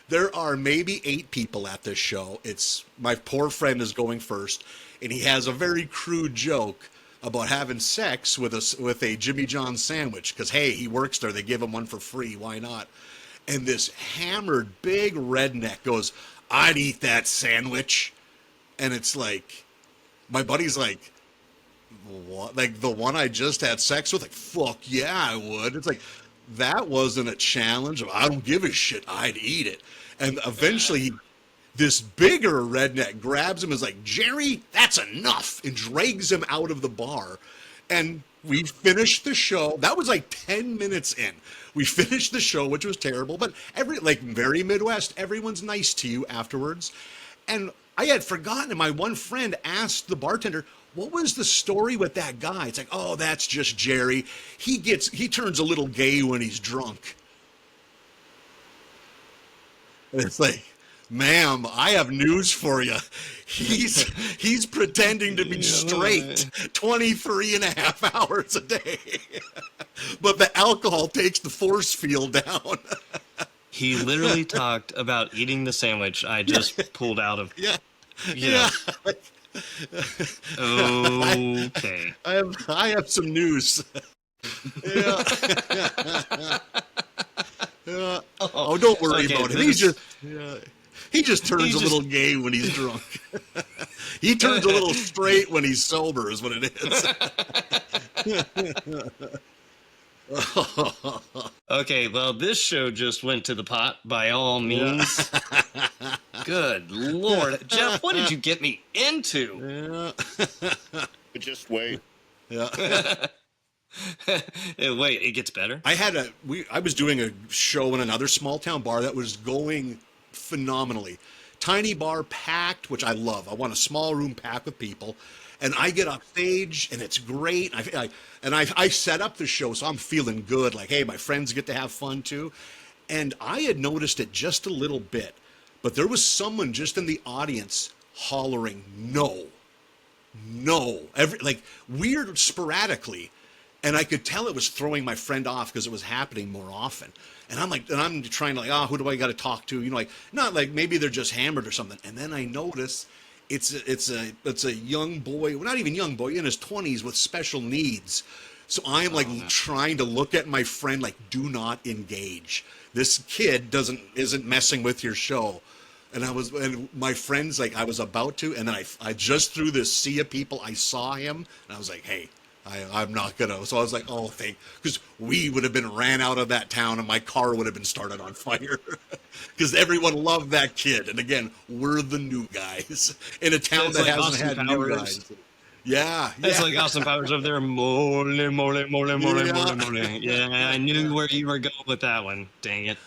there are maybe 8 people at this show. It's my poor friend is going first, and he has a very crude joke about having sex with a Jimmy John sandwich because hey, he works there. They give him one for free. Why not? And this hammered big redneck goes, I'd eat that sandwich. And it's like, my buddy's like, what? Like the one I just had sex with? Like, fuck yeah, I would. It's like, that wasn't a challenge. I don't give a shit. I'd eat it. And eventually, this bigger redneck grabs him and is like, Jerry, that's enough. And drags him out of the bar. And we finished the show. That was like 10 minutes in. We finished the show, which was terrible, but very Midwest, everyone's nice to you afterwards. And I had forgotten, and my one friend asked the bartender, what was the story with that guy? It's like, oh, that's just Jerry. He turns a little gay when he's drunk. And it's like, ma'am, I have news for you. He's pretending to be straight 23 and a half hours a day. But the alcohol takes the force field down. He literally talked about eating the sandwich I just pulled out of. Yeah. Okay. I have some news. Yeah. Oh, don't worry about him. He just turns a little gay when he's drunk. He turns a little straight when he's sober is what it is. Okay, well, this show just went to the pot by all means. Good Lord. Jeff, what did you get me into? Just wait. Yeah. Wait, it gets better? I was doing a show in another small town bar that was going phenomenally. tiny bar packed, which I love. I want a small room packed with people. And I get off stage and it's great. I set up the show, so I'm feeling good. Like, hey, my friends get to have fun too. And I had noticed it just a little bit, but there was someone just in the audience hollering, no, no, like weird sporadically. And I could tell it was throwing my friend off because it was happening more often. And I'm like, and I'm trying to like, who do I got to talk to? You know, like, not like maybe they're just hammered or something. And then I notice it's a young boy, well, not even young boy, in his 20s with special needs. So I'm like trying to look at my friend like, do not engage. This kid isn't messing with your show. And my friend's like, I was about to, and then I just through this sea of people, I saw him, and I was like, hey, I'm not gonna. So I was like, oh, because we would have been ran out of that town, and my car would have been started on fire, because everyone loved that kid. And again, we're the new guys in a town that hasn't had new guys. Yeah, it's like Austin Powers over there. Mole, mole, mole, mole, mole. Yeah, I knew where you were going with that one. Dang it!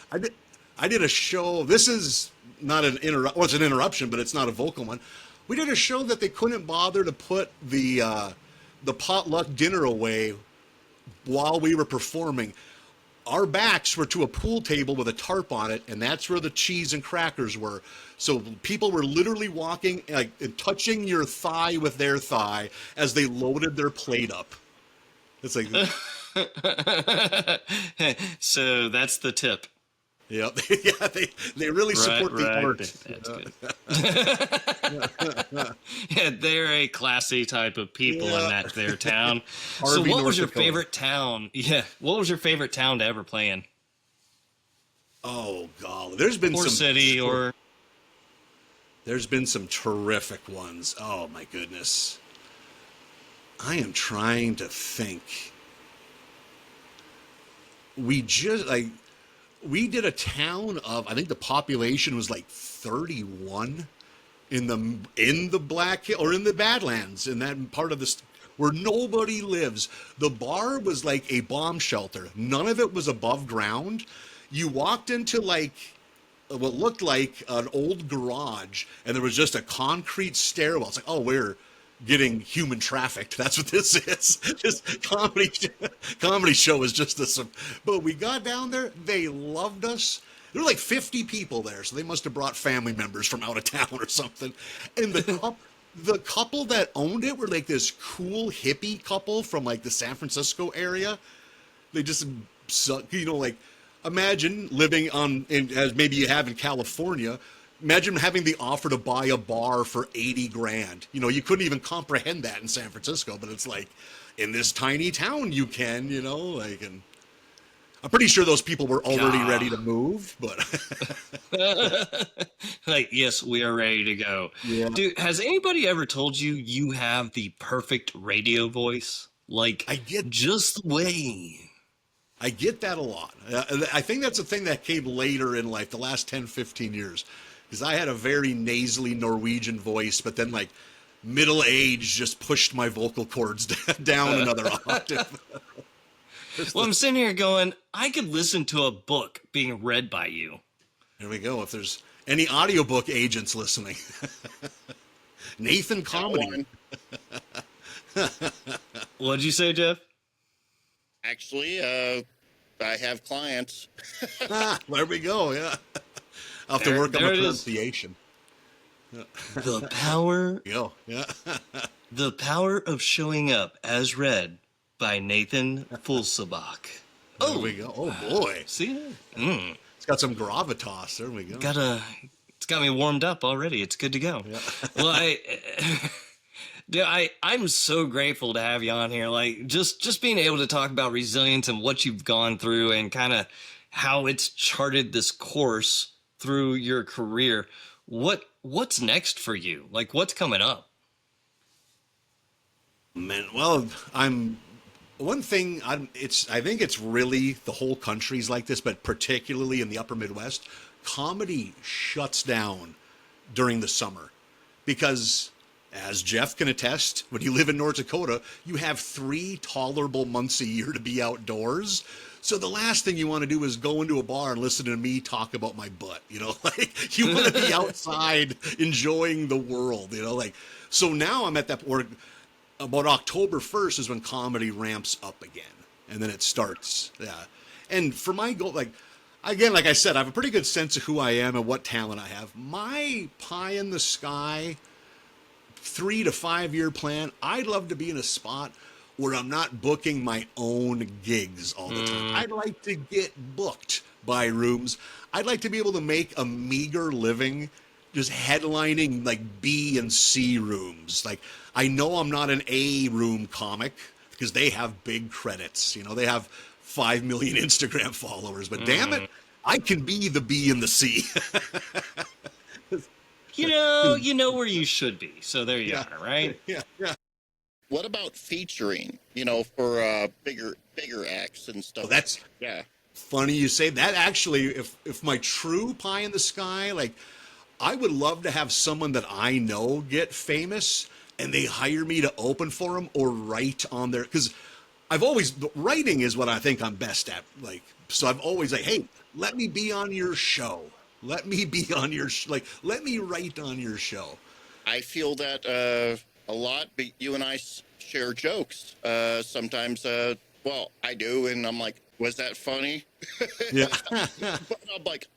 I did a show. This is not an well, it's an interruption, but it's not a vocal one. We did a show that they couldn't bother to put the potluck dinner away while we were performing. Our backs were to a pool table with a tarp on it, and that's where the cheese and crackers were. So people were literally walking, like, and touching your thigh with their thigh as they loaded their plate up. It's like, so that's the tip. Yeah, yeah, they really support the art. That's good. Yeah, they're a classy type of people in that their town. Harvey, so what was your Dakota. favorite town? Yeah, what was your favorite town to ever play in? Oh, golly. There's been or some city or there's been some terrific ones. Oh my goodness. I am trying to think. We did a town of, I think the population was like 31 in the Black Hill or in the Badlands, in that part of this where nobody lives. The bar was like a bomb shelter. None of it was above ground. You walked into like what looked like an old garage, and there was just a concrete stairwell. It's like, oh, we're getting human trafficked. That's what this is. This comedy show is just this. But we got down there. They loved us. There were like 50 people there, so they must have brought family members from out of town or something. And the couple that owned it were like this cool hippie couple from like the San Francisco area. They just, like, imagine living as maybe you have in California. Imagine having the offer to buy a bar for $80,000. You couldn't even comprehend that in San Francisco, but it's like in this tiny town you can, and I'm pretty sure those people were already ready to move, but like, yes, we are ready to go. Yeah. Dude, has anybody ever told you you have the perfect radio voice? Like, I get just the way. I get that a lot. I think that's a thing that came later in life, the last 10, 15 years. Because I had a very nasally Norwegian voice, but then like middle age just pushed my vocal cords down another octave. Well, I'm sitting here going, I could listen to a book being read by you. There we go. If there's any audiobook agents listening. Nathan Comedy. What'd you say, Jeff? Actually, I have clients. There we go. Yeah. I'll have to work on the pronunciation. The power. Yeah. The power of showing up as read by Nathan Fulsebakke. There we go. Oh boy. See? It's got some gravitas. There we go. It's got me warmed up already. It's good to go. Yeah. Well, I'm so grateful to have you on here. Like, just being able to talk about resilience and what you've gone through and kind of how it's charted this course through your career. What's next for you? Like, what's coming up? Man, well, I think it's really the whole country's like this, but particularly in the upper Midwest, comedy shuts down during the summer because As Jeff can attest, when you live in North Dakota, you have 3 tolerable months a year to be outdoors. So the last thing you want to do is go into a bar and listen to me talk about my butt, you know, like you want to be outside enjoying the world, you know, like, so now I'm at that, or about October 1st is when comedy ramps up again, and then it starts. Yeah. And for my goal, like, again, like I said, I have a pretty good sense of who I am and what talent I have. My pie in the sky 3 to 5 year plan, I'd love to be in a spot where I'm not booking my own gigs all the time. I'd like to get booked by rooms. I'd like to be able to make a meager living just headlining like B and C rooms. Like, I know I'm not an A room comic because they have big credits. You know, they have 5 million Instagram followers, but damn it, I can be the B and the C. You know where you should be. So there you are, right? Yeah. What about featuring, you know, for bigger acts and stuff? Oh, that's funny you say that. Actually, if my true pie in the sky, like, I would love to have someone that I know get famous and they hire me to open for them or write on their, because writing is what I think I'm best at. Like, so I've always like, hey, let me be on your show. Let me be on your, let me write on your show. I feel that a lot, but you and I share jokes. Sometimes, well, I do, and I'm like, was that funny? Yeah. But I'm like,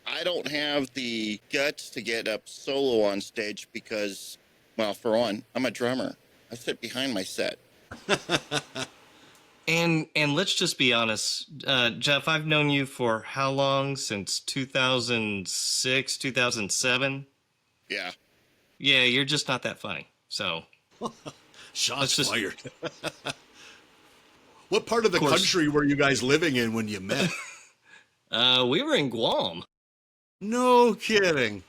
I don't have the guts to get up solo on stage because, well, for one, I'm a drummer. I sit behind my set. And let's just be honest, Jeff, I've known you for how long? Since 2006, 2007? Yeah. Yeah, you're just not that funny. So shots fired. What part of the country were you guys living in when you met? We were in Guam. No kidding.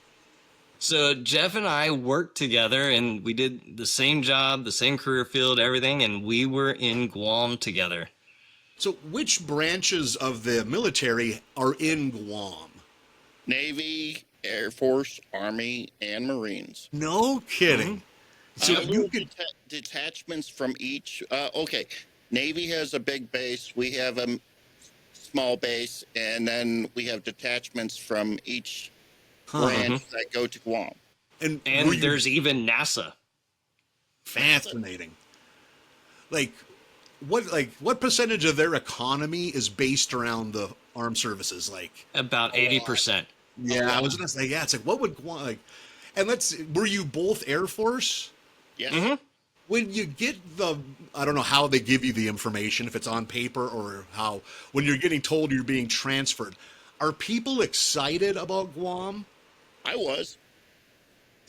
So Jeff and I worked together, and we did the same job, the same career field, everything, and we were in Guam together. So which branches of the military are in Guam? Navy, Air Force, Army, and Marines. No kidding. So you could detachments from each. Okay, Navy has a big base. We have a small base, and then we have detachments from each branch that go to Guam. And there's even NASA. Fascinating. Like what percentage of their economy is based around the armed services? Like about 80%. Yeah, I was gonna say, yeah. It's like, what would Guam like? And were you both Air Force? Yes. Mm-hmm. When you get I don't know how they give you the information, if it's on paper or how, when you're getting told you're being transferred, are people excited about Guam? I was.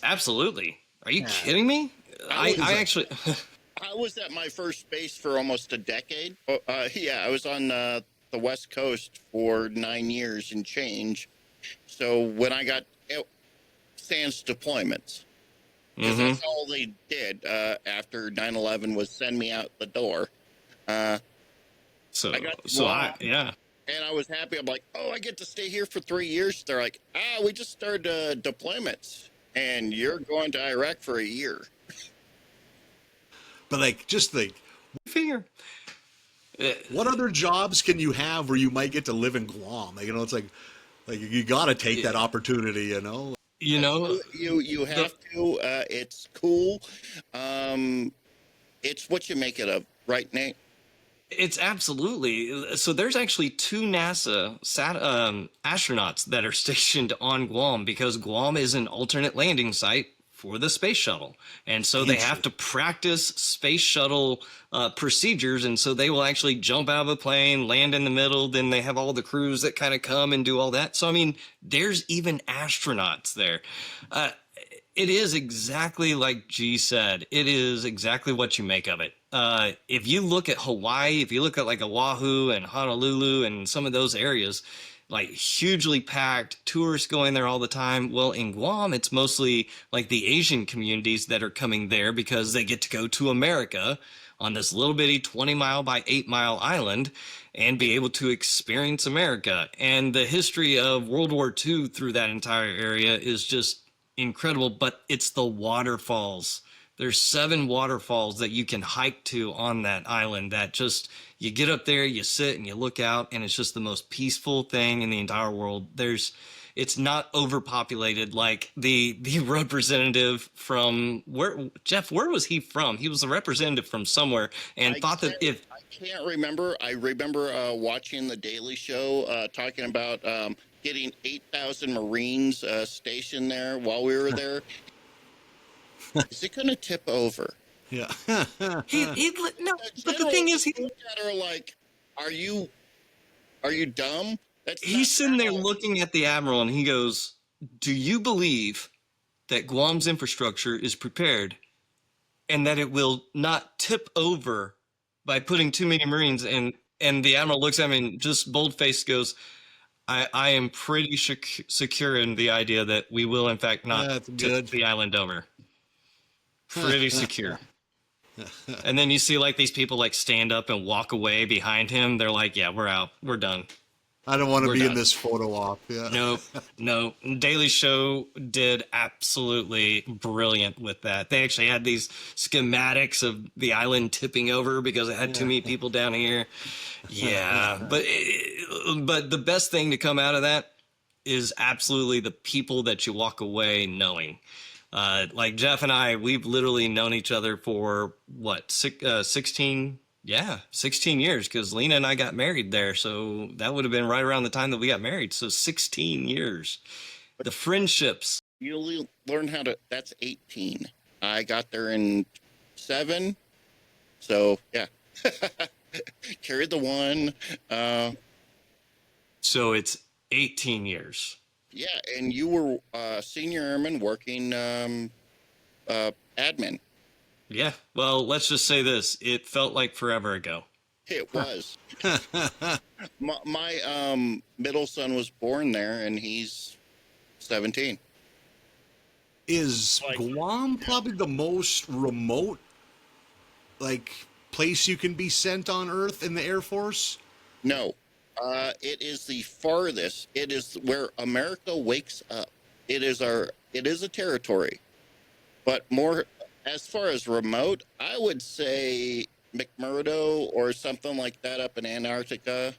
Absolutely. Are you kidding me? I actually... I was at my first base for almost a decade. I was on the West Coast for 9 years and change. So when I got sans deployments, because that's all they did after 9/11 was send me out the door. And I was happy. I'm like, oh, I get to stay here for 3 years. They're like, we just started deployments, and you're going to Iraq for a year. But figure. What other jobs can you have where you might get to live in Guam? Like, you know, it's like you got to take that opportunity, you know. You know, you have to. It's cool. It's what you make it of, right, Nate? It's absolutely. So there's actually 2 NASA astronauts that are stationed on Guam because Guam is an alternate landing site for the space shuttle. And so they have to practice space shuttle procedures. And so they will actually jump out of a plane, land in the middle. Then they have all the crews that kind of come and do all that. So, I mean, there's even astronauts there. It is exactly like G said. It is exactly what you make of it. If you look at Hawaii, if you look at like Oahu and Honolulu and some of those areas, like hugely packed, tourists going there all the time. Well, in Guam, it's mostly like the Asian communities that are coming there because they get to go to America on this little bitty 20-mile by 8-mile island and be able to experience America. And the history of World War II through that entire area is just incredible, but it's the waterfalls. There's 7 waterfalls that you can hike to on that island that just, you get up there, you sit and you look out, and it's just the most peaceful thing in the entire world. It's not overpopulated like the representative from Jeff, where was he from? He was a representative from somewhere and thought that if I can't remember. I remember watching the Daily Show talking about getting 8,000 Marines stationed there while we were there. Is it going to tip over? Yeah. no, but the thing is, he looked at her like, "Are you dumb?" He's sitting there looking at the admiral, and he goes, "Do you believe that Guam's infrastructure is prepared, and that it will not tip over by putting too many Marines?" And the admiral looks at him and just bold-faced goes, I am pretty secure in the idea that we will, in fact, not tip the island over. Pretty secure. And then you see like these people like stand up and walk away behind him. They're like, yeah, we're out. We're done. I don't want to be in this photo op. Yeah. No. Daily Show did absolutely brilliant with that. They actually had these schematics of the island tipping over because it had too many people down here. Yeah, but the best thing to come out of that is absolutely the people that you walk away knowing. Like Jeff and I, we've literally known each other for what, 16 years, because Lena and I got married there. So that would have been right around the time that we got married. So 16 years. The friendships. You learn how to, that's 18. I got there in 7. So, yeah. Carried the 1. So it's 18 years. Yeah, and you were senior airman working admin. Yeah, well, let's just say this. It felt like forever ago. It was. my middle son was born there, and he's 17. Is Guam probably the most remote, place you can be sent on Earth in the Air Force? No. It is the farthest. It is where America wakes up. It is a territory. But more, as far as remote, I would say McMurdo or something like that up in Antarctica.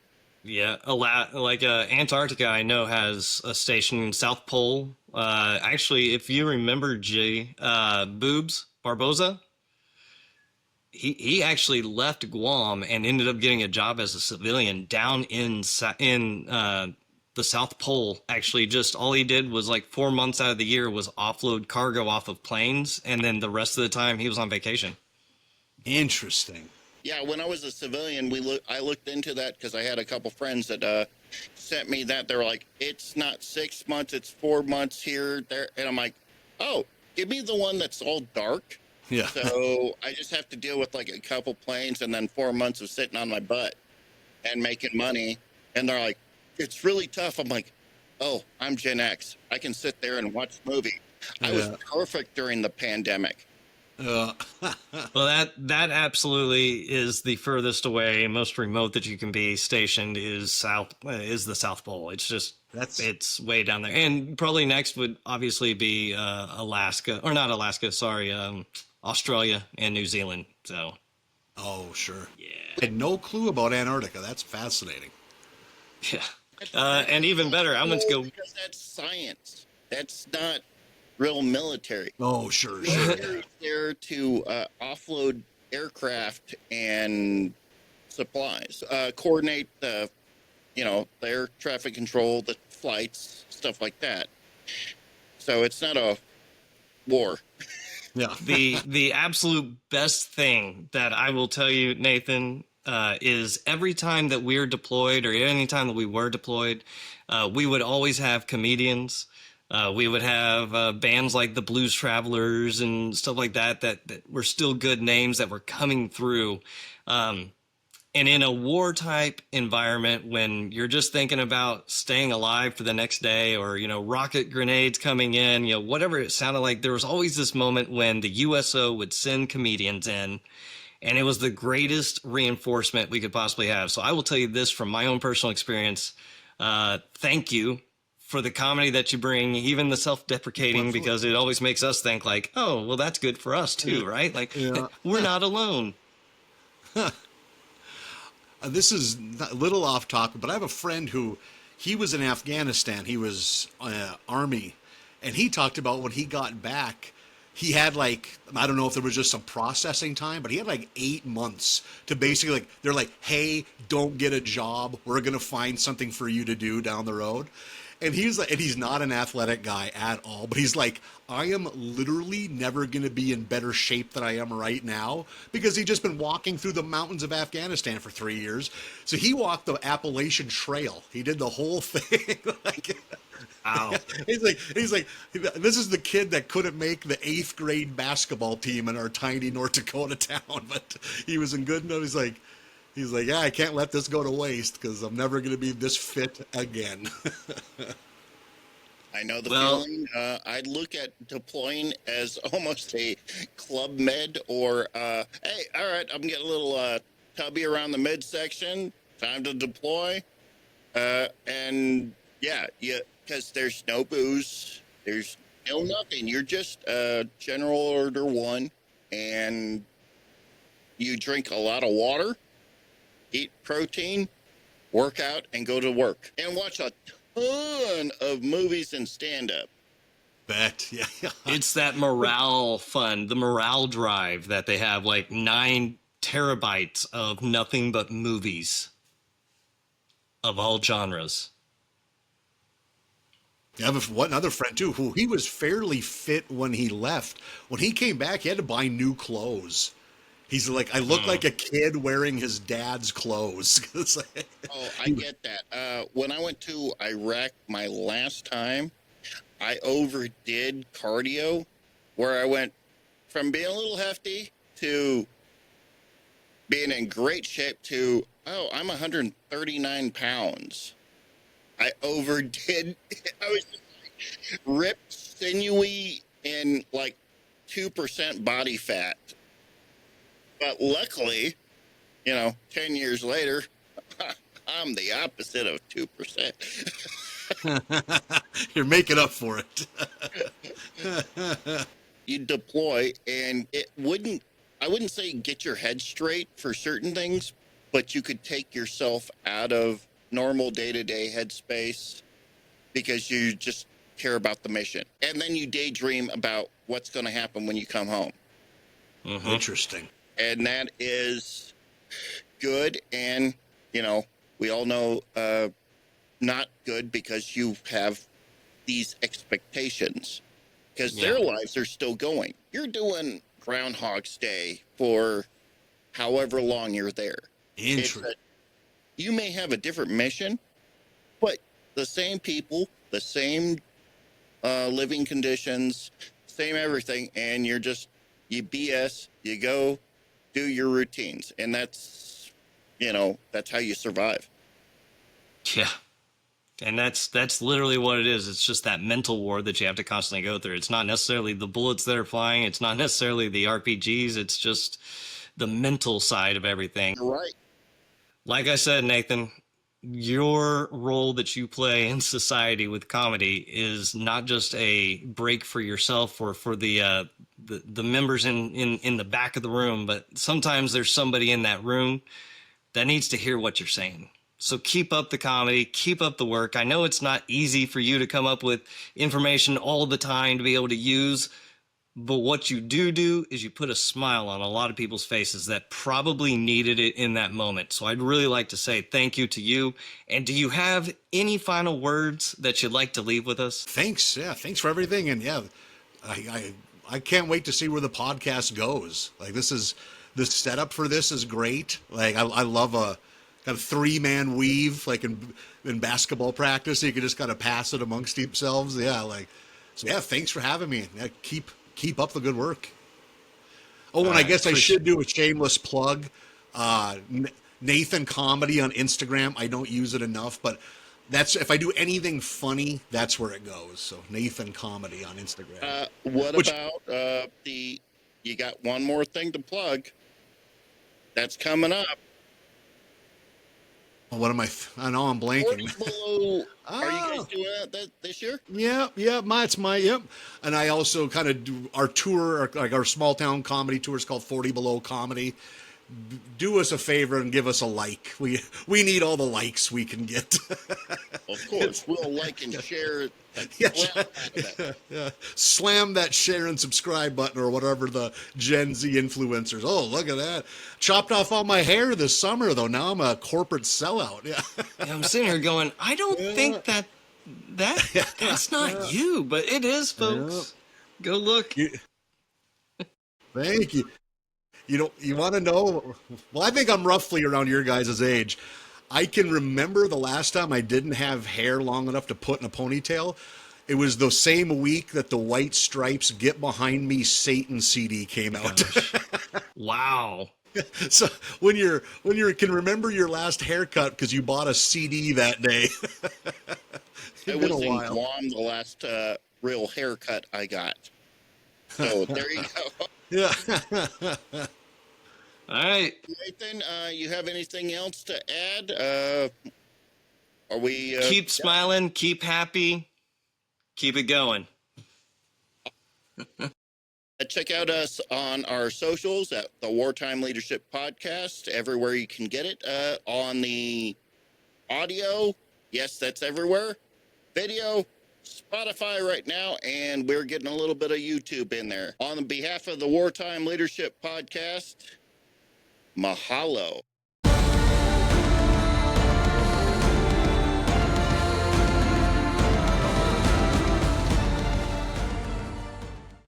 Yeah, Antarctica, I know, has a station in South Pole. Actually, if you remember, Boobs Barboza, he actually left Guam and ended up getting a job as a civilian down in the South Pole. Actually, just all he did was 4 months out of the year was offload cargo off of planes, and then the rest of the time he was on vacation. Interesting. Yeah, when I was a civilian, I looked into that because I had a couple friends that sent me that. They're like, it's not 6 months, it's 4 months here, there. And I'm like, oh, give me the one that's all dark. Yeah. So I just have to deal with a couple planes and then 4 months of sitting on my butt and making money. And they're like, it's really tough. I'm like, oh, I'm Gen X. I can sit there and watch the movie. I was perfect during the pandemic. Well, that absolutely is the furthest away, most remote that you can be stationed is the South Pole. It's just it's way down there, and probably next would obviously be Alaska, or not Alaska, sorry, Australia and New Zealand. So, oh sure, yeah, I had no clue about Antarctica. That's fascinating. Yeah, and even better, I went to go because that's science. That's not real military. Oh, sure. There to offload aircraft and supplies, coordinate the air traffic control, the flights, stuff like that. So it's not a war. Yeah. The absolute best thing that I will tell you, Nathan, is every time that we're deployed, or any time that we were deployed, we would always have comedians. We would have bands like the Blues Travelers and stuff like that were still good names that were coming through. And in a war type environment, when you're just thinking about staying alive for the next day, or, rocket grenades coming in, whatever it sounded like, there was always this moment when the USO would send comedians in, and it was the greatest reinforcement we could possibly have. So I will tell you this from my own personal experience. Thank you for the comedy that you bring, even the self-deprecating, Absolutely. because it always makes us think like, oh, well, that's good for us too, right? Like, Yeah. we're not alone. This is a little off topic, but I have a friend who he was in Afghanistan. He was Army, and he talked about when he got back, he had like, I don't know if there was just some processing time, but he had like 8 months to basically like, they're like, hey, don't get a job. We're going to find something for you to do down the road. And he's like, and he's not an athletic guy at all, but he's like, I am literally never going to be in better shape than I am right now because he'd just been walking through the mountains of Afghanistan for 3 years. So he walked the Appalachian Trail. He did the whole thing. Like, Wow. he's like, this is the kid that couldn't make the 8th grade basketball team in our tiny North Dakota town, but he was in good enough. He's like, yeah, I can't let this go to waste because I'm never going to be this fit again. I know the feeling. I'd look at deploying as almost a club med or, hey, all right, I'm getting a little tubby around the midsection. Time to deploy. And yeah, because there's no booze. There's no nothing. You're just general order one, and you drink a lot of water, eat protein, work out, and go to work. And watch a ton of movies and stand-up. Bet. Yeah. It's that morale fund, the morale drive that they have, like 9 terabytes of nothing but movies of all genres. I have one other friend too, who he was fairly fit when he left. When he came back, he had to buy new clothes. He's like, I look like a kid wearing his dad's clothes. Oh, I get that. When I went to Iraq my last time, I overdid cardio, where I went from being a little hefty to being in great shape to, oh, I'm 139 pounds. I overdid. I was just like ripped, sinewy, and like 2% body fat. But luckily, 10 years later, I'm the opposite of 2%. You're making up for it. You deploy, and I wouldn't say get your head straight for certain things, but you could take yourself out of normal day-to-day headspace because you just care about the mission. And then you daydream about what's going to happen when you come home. Mm-hmm. Interesting. And that is good. And, we all know not good because you have these expectations because their lives are still going. You're doing Groundhog's Day for however long you're there. Interesting. You may have a different mission, but the same people, the same living conditions, same everything, and you BS, you go do your routines, and that's how you survive. Yeah. And that's literally what it is. It's just that mental war that you have to constantly go through. It's not necessarily the bullets that are flying. It's not necessarily the RPGs. It's just the mental side of everything. You're right. Like I said, Nathan, your role that you play in society with comedy is not just a break for yourself or for the members in the back of the room, but sometimes there's somebody in that room that needs to hear what you're saying. So keep up the comedy, keep up the work. I know it's not easy for you to come up with information all the time to be able to use, but what you do is you put a smile on a lot of people's faces that probably needed it in that moment. So I'd really like to say thank you to you. And do you have any final words that you'd like to leave with us? Thanks. Yeah. Thanks for everything. And yeah, I can't wait to see where the podcast goes. Like the setup for this is great. Like I love a kind of 3-man weave, like in basketball practice. So you can just kind of pass it amongst yourselves. Yeah. Thanks for having me. Yeah, keep up the good work. Oh, and I guess I should do a shameless plug. Nathan Comedy on Instagram. I don't use it enough, but if I do anything funny, that's where it goes. So Nathan Comedy on Instagram. About you got one more thing to plug that's coming up. What am I? I know I'm 40 blanking. below. Are you guys Oh, doing that this year? yeah. It's my yep. And I also kind of do our tour, like our small town comedy tour, is called 40 Below Comedy. Do us a favor and give us a like. We need all the likes we can get. Of course, we'll like and share the Yeah, crap out of it. yeah. Slam that share and subscribe button or whatever the Gen Z influencers. Oh, look at that. Chopped off all my hair this summer, though. Now I'm a corporate sellout. Yeah. And I'm sitting here going, I don't think that's not you, but it is, folks. Go look. Thank you. You want to know? Well, I think I'm roughly around your guys' age. I can remember the last time I didn't have hair long enough to put in a ponytail. It was the same week that the White Stripes "Get Behind Me, Satan" CD came out. Wow. So when you can remember your last haircut because you bought a CD that day. I was in Guam the last real haircut I got. So there you go. Yeah. All right. Nathan, you have anything else to add? Are we keep smiling, keep happy, keep it going. Check out us on our socials at the Wartime Leadership Podcast, everywhere you can get it. On the audio, yes, that's everywhere. Video, Spotify right now, and we're getting a little bit of YouTube in there. On behalf of the Wartime Leadership Podcast, mahalo.